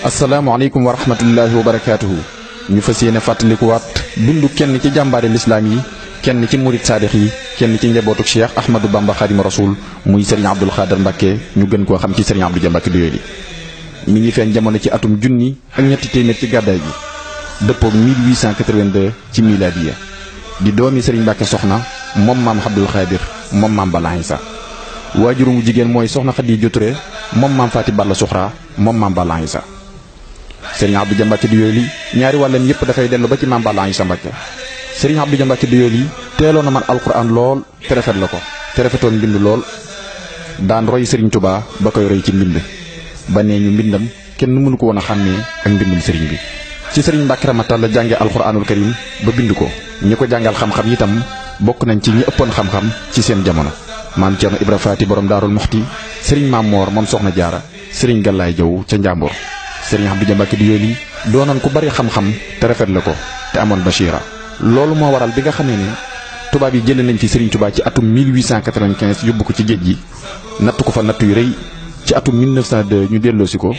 asalaamaaleykum wa rahmatullahi wa barakaatuhu. ñu fas yéene fàttalikuwaat dundu kenn ci jàmbaari lislaam yi, kenn ci murit saadix yi, kenn ci njabootu Cheikh Ahmadou Bamba Xaadimu Rasuul muy Serigne Abdoul Khader Mbacké ñu gën koo xam ci Serigne Abdou Dia Mbacké Doyoly. mi ngi feeñ jamono ci atum junni ak ñetti téeméer ci gàddaay gi dëppoog 1882 ci miladiya di doomi Serigne Mbacké soxna moom maam Abdoul Khadir moom maam Balla Aïssa. waajuru mu jigéen mooy soxna Khadija Touré moom maam Faati Balla Suxra moom maam Balla Aïssa. Serigne Abdou Dia Mbacké Doyoly ñaari wàllam yépp dafay dellu ba ci maam Balla Aïssa Mbacké. Serigne Abdou Dia Mbacké Doyoly teeloon na man alquran lool te rafet la ko te rafetoon mbind lool daan roy Serigne Touba ba koy roy ci mbind ba nee ñu mbindam kenn mënu ko woon a xàmmee ak mbindum Serigne bi. ci Serigne Mbacké Ramata la jànge alquranul karim ba bind ko. ñi ko jàngal xam-xam itam bokk nañ ci ñi ëppoon xam-xam ci seen jamono. maam Thierno Ibra Faati borom Daarul Muxti, Serigne Maam Moor moom Soxna Jaara, Serigne Galaay Jaw ca Njàmbur. Serigne Abdou Dia Mbacké Doyoly doonoon ku bari xam-xam te rafet la ko te amoon bashira. loolu moo waral bi nga xamee ne tubaab yi jëlee nañ ci Serigne Touba ci atum 1895 yóbbu ko ci géej gi natt ko fa natt yu rëy. ci atum 1902 ñu delloosi ko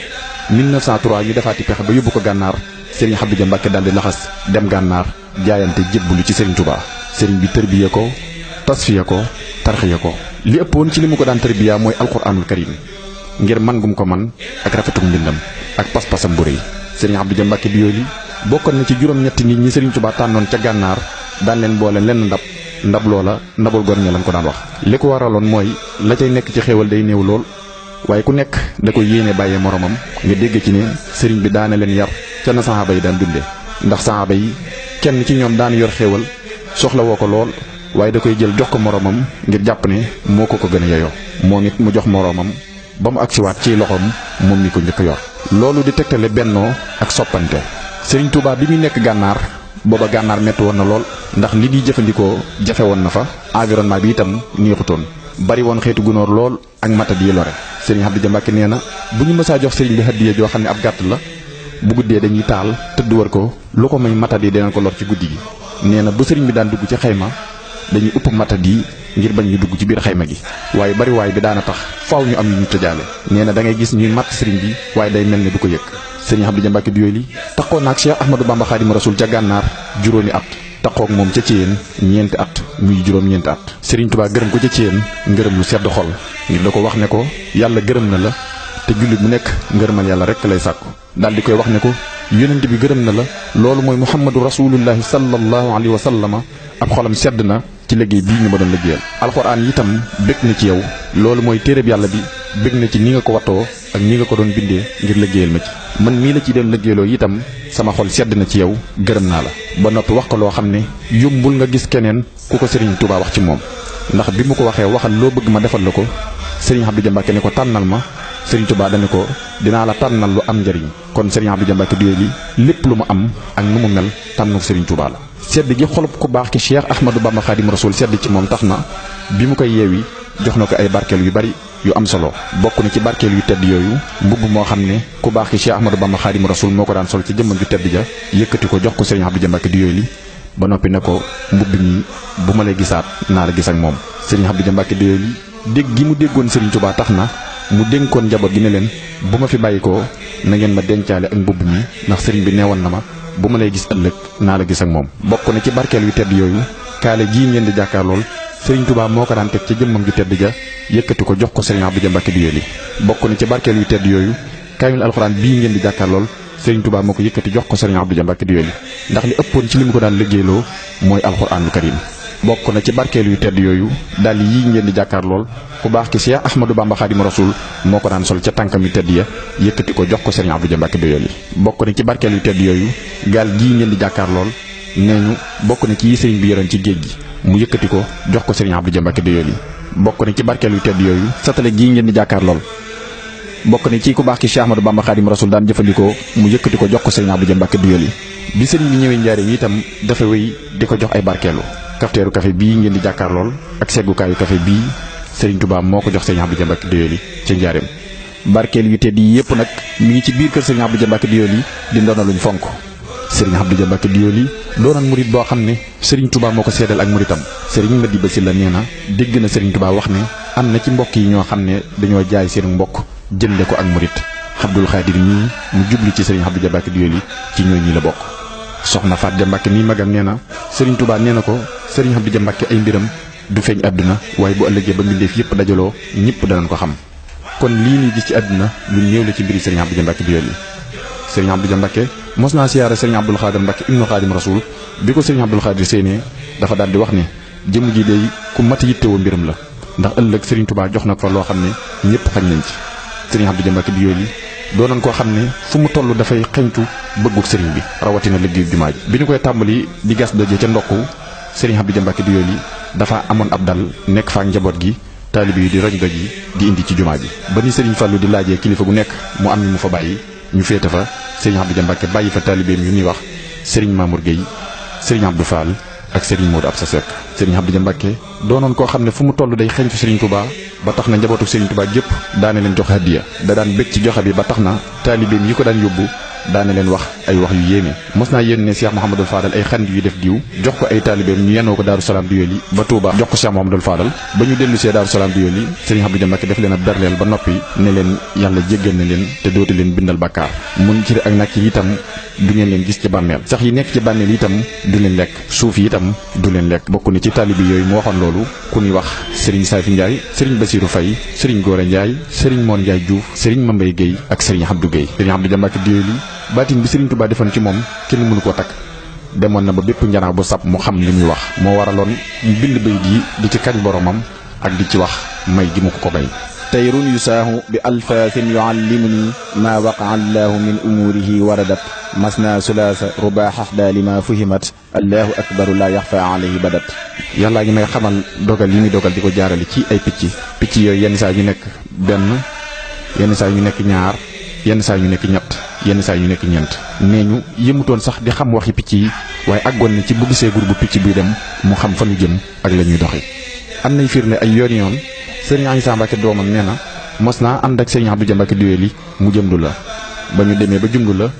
1903 ñu defaati pexe ba yóbbu ko gànnaar. Serigne Abdou Dia Mbacké daldi laxas dem gànnaar jaayante jébbalu ci Serigne Touba. Serigne bi tërbiye ko tasfiya ko tarxiya ko. li ëppoon ci li mu ko daan tërbiya mooy alquranul karim ngir man gum ko man ak rafetum mbindam ak pas-pasam bu rëy. Serigne Abdou Dia Mbacké Doyoly bokkoon na ci juróom-ñetti nit ñi Serigne Touba tànnoon ca gànnaar daan leen boole lenn ndab loola ndabul gor ña lañ ko daan wax. li ko waraloon mooy la cay nekk ci xéewal day néew lool waaye ku nekk da koy yéene bàyyee moromam. nga dégg ci ne Serigne bi daana leen yar ca na saxaaba yi daan dunde ndax saxaaba yi kenn ci ñoom daan yor xéewal soxla woo ko lool waaye da koy jël jox ko moromam ngir jàpp ne moo ko gën a yeyoo. moom it mu jox moromam ba mu agsiwaat ci loxoom moom mi ko njëkk yor. loolu di tegtale bennoo ak soppante. Serigne Touba bi muy nekk gànnaar booba gànnaar metti woon na lool ndax li di jëfandikoo jafe woon na fa. environnement bi itam neexutoon bari woon xeetu gunóor lool ak matadi yi lore. Serigne Abdou Dia Mbacké nee na bu ñu mësaa jox Serigne bi hadiya joo xam ne ab gàtt la bu guddee dañuy taal tëdd war ko lu ko may matadi dinañ ko lor ci guddi gi. nee na bu Serigne bi daan dugg ci xayma dañuy upp matadi ngir bañ ñu dugg ci biir xayma gi waaye bari waay bi daana tax faaw ñu am ñu tëjaale. nee na da ngay gis ñuy matt Serigne bi waaye day mel ne du ko yëg. Serigne Abdou Dia Mbacké Doyoly taxoon na ak Cheikh Ahmadou Bamba Xaadimu Rasuul ca gànnaar juróomi at taxoog moom ca Ciyeen ñeenti at muy juróom-ñeenti at. Serigne Touba gërëm ko ca Ciyeen ngërëm lu sedd xol ngir da ko wax ne ko yàlla gërëm na la te jullit bu nekk ngërëmal yàlla rek lay sàkku. daal di koy wax ne ko yonent bi gërëm na la loolu mooy Muhammadu Rasulullahi sallallahu alayhi wa sallama ab xolam sedd na ci liggéey bii ñu ma doon liggéeyal. alxuraan itam bég na ci yow loolu mooy téereb yàlla bi bég na ci ni nga ko wattoo ak ni nga ko doon bindee ngir liggéeyal ma ci. man mii la ci doon liggéeyloo itam sama xol sedd na ci yow gërëm naa la. ba noppi wax ko loo xam ne yombul nga gis keneen ku ko Serigne Touba wax ci moom ndax bi mu ko waxee waxal loo bëgg ma defal la ko Serigne Abdou Dia Mbacké ne ko tànnal ma. Serigne Touba dane ko dinaa la tànnal lu am njariñ. kon Serigne Abdou Dia Mbacké Doyoly lépp lu mu am ak nu mu mel tànnu Serigne Touba la. sedd gi xolub ku baax ki Cheikh Ahmadou Bamba Xaadimu Rasuul sedd ci moom tax na bi mu koy yeewi jox na ko ay barkeel yu bari yu am solo. bokk na ci barkeel yu tedd yooyu mbubb moo xam ne ku baax ki Cheikh Ahmadou Bamba Xaadimu Rasuul moo ko daan sol ci jëmmam ju tedd ja yëkkati ko jox ko Serigne Abdou Dia Mbacké Doyoly ba noppi ne ko mbubb mi bu ma lay gisaat naa la gis ak moom. Serigne Abdou Dia Mbacké Doyoly dégg gi mu déggoon Serigne Touba tax na mu dénkoon njaboot gi ne leen bu ma fi bàyyi ko na ngeen ma dencaale ak mbubb mi ndax Serigne bi neewoon na ma bu ma lay gis ëllëg naa la gis ak moom. bokk na ci barkeel yu tedd yooyu kaale gii ngeen di jàkkaar lool Serigne Touba moo ko daan teg ci jëmmam ju tedd ja yëkkati ko jox ko Serigne Abdou Dia Mbacké Doyoly. bokk na ci barkeel yu tedd yooyu kaamil alxuraan bii ngeen di jàkkaar lool Serigne Touba moo ko yëkkati jox ko Serigne Abdou Dia Mbacké Doyoly ndax li ëppoon ci li mu ko daan liggéeyloo mooy alxuraanul karim. bokk na ci barkeel yu tedd yooyu dal yii ngeen di jàkkaar lool ku baax ki Cheikh Ahmadou Bamba Xaadimu Rasuul moo ko daan sol ca tànkam yu tedd ya yëkkati ko jox ko Serigne Abdou Dia Mbacké Doyoly. bokk na ci barkeel yu tedd yooyu gaal gii ngeen di jàkkaar lool nee ñu bokk na ci yi Serigne bi yoroon ci géej gi mu yëkkati ko jox ko Serigne Abdou Dia Mbacké Doyoly. bokk na ci barkeel yu tedd yooyu satale gii ngeen di jàkkaar lool bokk ne ci ku baax ki Cheikh Ahmadou Bamba Khadim Rasoul daan jëfandikoo mu yëkkati ko jox ko sëriñ Abdou Dia Mbacke Doyoly bi sëriñ bi ñëwee njaareem itam dafa wéy di ko jox ay barkeelu kafteeru café bii ngeen di jàkkaar lool ak seggukaayu café bii sëriñ Touba moo ko jox sëriñ Abdou Dia Mbacke Doyoly ca njaareem barkeelu yu tedd yi yëpp nag mi ngi ci biir kër sëriñ Abdou Dia Mbacke Doyoly di ndoona luñ fonk sëriñ Abdou Dia Mbacke Doyoly doonoon murit boo xam ne sëriñ Touba moo ko seedal ak muritam sëriñ Madiba Sylla nee na dégg na sëriñ Touba wax ne am na ci mbokk yi ñoo xam ne dañoo jaay seen mbokk jënde ko ak murit Abdul Xaadir mii mu jubli ci sëriñ Abdou Dia Mbacke Doyoly ci ñoo ñi la bokk soxna Faat Dia Mbacke mii magam nee na sëriñ Touba nee na ko sëriñ Abdou Dia Mbacke ay mbiram du feeñ àdduna waaye bu ëllëgee ba mbindeef yëpp dajaloo ñëpp danañ ko xam kon lii nii gis ci àdduna lu néew la ci mbiri sëriñ Abdou Dia Mbacke Doyoly sëriñ Abdou Dia Mbacke mos naa siyaare sëriñ Abdul Xaadir Mbacke ibnu Xaadim Rasul bi ko sëriñ Abdul Xaadir séenee dafa daal di wax ne jëm ji day ku mat yittewoo mbiram la ndax ëllëg sëriñ Touba jox na ko fa loo xam ne ñëpp xañ nañ ci sëriñ Abdou Dia Mbacke Doyoly doonoon koo xam ne fu mu toll dafay xeñtu bëgguk sëriñ bi rawatina liggéeyu jumaa ji bi ñu koy tàmbali di gas daje ca ndokku sëriñ Abdou Dia Mbacke Doyoly dafa amoon ab dal nekk fa ak njaboot gi taalibe yi di roñ doj yi di indi ci jumaa ji ba ni sëriñ Fallou di laajee kilifa gu nekk mu am ñu mu fa bàyyi ñu féete fa sëriñ Abdou Dia Mbacke bàyyi fa taalibeem yu ñuy wax sëriñ Mamour Gueye sëriñ Abdou Fall ak sëriñ Modou Absa Seck sëriñ Abdou Dia Mbacke doonoon koo xam ne fu mu toll day xeñtu sëriñ Touba ba tax na njabootu sëriñ Touba gépp daane leen jox hadiya da daan bëgg ci joxe bi ba tax na taalibeem yi ko daan yóbbu daane leen wax ay wax yu yéeme mos naa yéen ne Cheikh Mouhamadou Fadal ay xand yu def diw jox ko ay taalibeem ñu yenoo ko Daaru Salaam Doyoly ba Touba jox ko Cheikh Mouhamadou Fadal ba ñu dellu see Daaru Salaam Doyoly sëriñ Abdou Dia Mbacke def leen ab berleel ba noppi ne leen yàlla jéggal na leen te dootu leen bindal bakkaar mun ci ak nag yi itam du ngeen leen gis ci bàmmeel sax yi nekk ci bàmmeel itam du leen lekk suuf yi itam du leen lekk bokk ni ci taalibe yooyu mu waxoon loolu ku ñuy wax sëriñ Safi Ndiaye sëriñ Bassirou Faye sëriñ Gora Ndiaye sëriñ Mor Ndiaye Diouf sëriñ Mambay Gueye ak sëriñ Abdou Gueye sëriñ Abdou Dia Mbacke Doyoly baatin bi sëriñ Touba defoon ci moom kenn mënu koo takk demoon na ba bépp njanaaw bu sab mu xam li muy wax moo waraloon mu bind bayit yi di ci kañ boromam ak di ci wax may gi mu ko may tayrun yusaahu bi alfaasin yuallimuni maa waqa allahu min umuurihi waradat masna sulaasa rubaaxa daali ma fuhimat allahu akbaru laa yaxfa alayhi badat yàllaa ngi may xamal dogal yi muy dogal di ko jaarale ci ay picc yooyu yenn saa ñu nekk benn yenn saa ñu nekk ñaar yenn saa ñu nekk ñett yenn saa ñu nekk ñeent nee ñu yëmutoon sax di xam waxi picc yi waaye àggoon na ci bu gisee groupe bu picc buy dem mu xam fa nu jëm ak la ñuy doxi am nay firnde ay yoon sëriñ Issa Mbacke doomam nee na mos naa ànd ak sëriñ Abdou Dia Mbacke Doyoly mu jëmdu la ba ñu demee ba jumdu la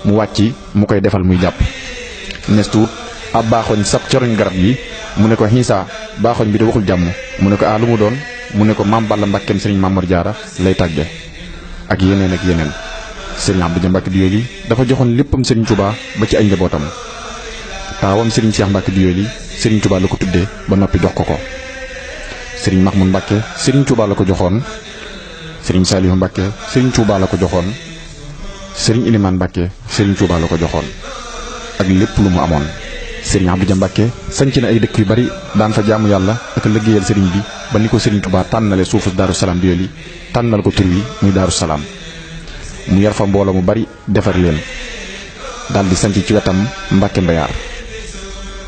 mu wàcc mu koy defal muy jàpp nestuut ab baaxoñ sab coroñ garab yi mu ne ko Issa baaxoñ bi de waxul jàmm mu ne ko lu mu doon mu ne ko Maam Balla Mbackeem sëriñ Mamor Diarra lay tàgge ak yeneen sëriñ Abdou Dia Mbacke Doyoly dafa joxoon léppam sëriñ Touba ba ci ay njabootam taawam sëriñ Cheikh Mbacke Doyoly sëriñ Touba la ko tuddee ba noppi jox ko sëriñ Mahmoud Mbacke sëriñ Touba la ko joxoon sëriñ Saliou Mbacke sëriñ Touba la ko joxoon sëriñ Ilimane Mbacke sëriñ Touba la ko joxoon ak lépp lu mu amoon sëriñ Abdou Dia Mbacke sanc na ay dëkk yu bari daan fa jaamu yàlla ak liggéeyal sëriñ bi ba ni ko sëriñ Touba tànnale suufu Daaru Salaam Doyoly tànnal ko tur wi muy Daaru Salaam mu yar fa mbooloo mu bari defar leen daal di sanc ci wetam Mbacke Mbayar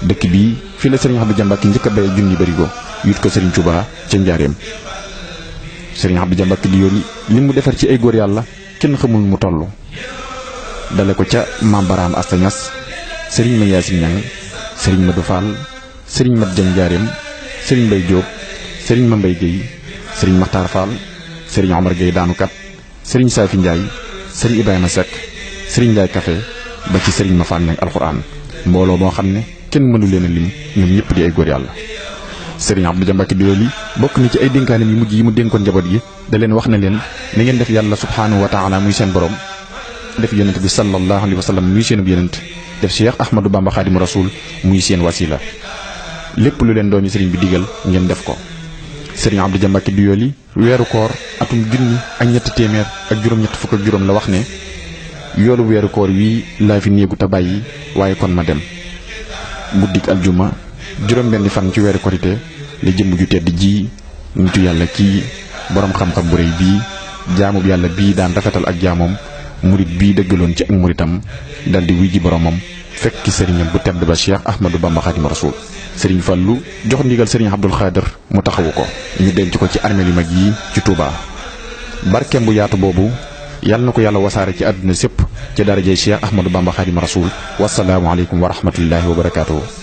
dëkk bii fi la sëriñ Abdou Dia Mbacke njëkk a béy junni barigo yut ko sëriñ Touba ca njaareem sëriñ Abdou Dia Mbacke Doyoly li mu defar ci ay góor yàlla kenn xamul mu toll dale ko ca Maam Baraam Asta Ñas sëriñ Ma Yaasin Ñang sëriñ Madou Fall sëriñ Mat Jang njaareem sëriñ Mbay Jóob sëriñ Ma Mbay Géey sëriñ Maxtaar Fall sëriñ Omar Géey daanukat sëriñ Safi Ndiaye sëriñ Ibrahima Seck sëriñ Ndiaye Café ba ci sëriñ Ma Fall Ñang alxuraan mbooloo moo xam ne kenn mënu leen a lim ñoom ñëpp di ay góor yàlla sëriñ Abdou Dia Mbacke Doyoly bokk na ci ay dénkaanem yu mujj yi mu dénkoon njaboot gi da leen wax ne leen na ngeen def yàlla subhaanahu wa taala muy seen borom def yonent bi sallallahu alayhi wa sallam muy seenub yonent def Cheikh Ahmadou Bamba Khadimu Rasul muy seen wasila lépp lu leen doomi sëriñ bi digal ngeen def ko sëriñ Abdou Dia Mbacke Doyoly weeru koor atum junni ak ñetti téeméer ak juróom-ñett fukk ak juróom la wax ne yoolu weeru koor wii laa fi néegu te bàyyi waaye kon ma dem guddik aljuma juróom-benni fan ci weeru korité la jëmm ju tedd ji nitu yàlla kii borom xam-xam bu rëy bii jaamub yàlla bii daan rafetal ak jaamoom murit bii dëggaloon ci ak muritam dal di wuy ji boromam fekki sëriñam bu tedd ba Cheikh Ahmadou Bamba Khadimu Rasul sëriñ Fallu jox ndigal sëriñ Abdul Xaadir mu taxawu ko ñu denc ko ci armeel yu mag yi ci Touba barkeem bu yaatu boobu yàlla na ko yàlla wasaare ci àdduna sépp ci darajay Cheikh Ahmadou Bamba Xaadimu Rasuul wasalaamu aleykum wa rahmatullahi wa barakaatuhu.